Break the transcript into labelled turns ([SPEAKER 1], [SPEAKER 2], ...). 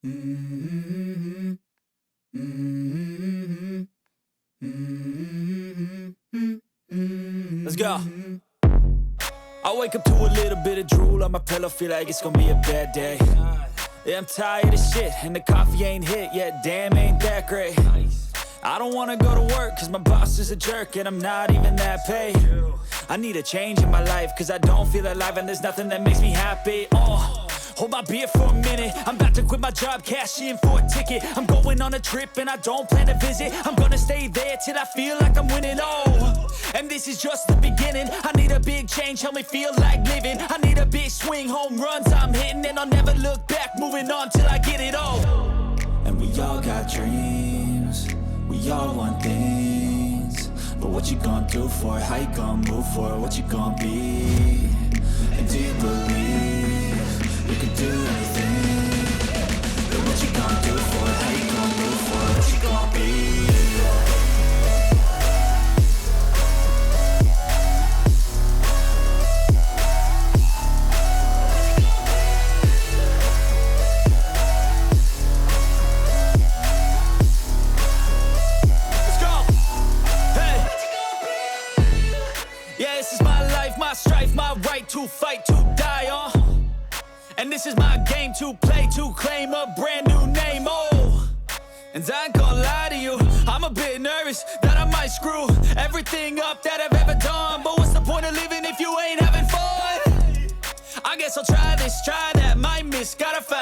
[SPEAKER 1] Mm-hmm. Mm-hmm. Mm-hmm. Let's go. I wake up to a little bit of drool on my pillow, feel like it's gonna be a bad day. Yeah, I'm tired of shit, and the coffee ain't hit yet, damn, ain't that great. I don't wanna go to work, cause my boss is a jerk, and I'm not even that paid. I need a change in my life, cause I don't feel alive, and there's nothing that makes me happy. Hold my beer for a minute, I'm about to quit my job, cash in for a ticket. I'm going on a trip and I don't plan to visit. I'm gonna stay there till I feel like I'm winning, and this is just the beginning. I need a big change, help me feel like living. I need a big swing, home runs I'm hitting, and I'll never look back, moving on till I get it all. And we all got dreams, we all want things, but what you gonna do for it? How you gonna move for it? What you gonna be? And do you believe you can do anything? But what you gonna do for it? How you gonna move for it? What you gonna be? My strife, my right to fight, to die on. And this is my game to play, to claim a brand new name, And I ain't gonna lie to you, I'm a bit nervous that I might screw everything up that I've ever done. But what's the point of living if you ain't having fun? I guess I'll try this, try that, might miss, gotta find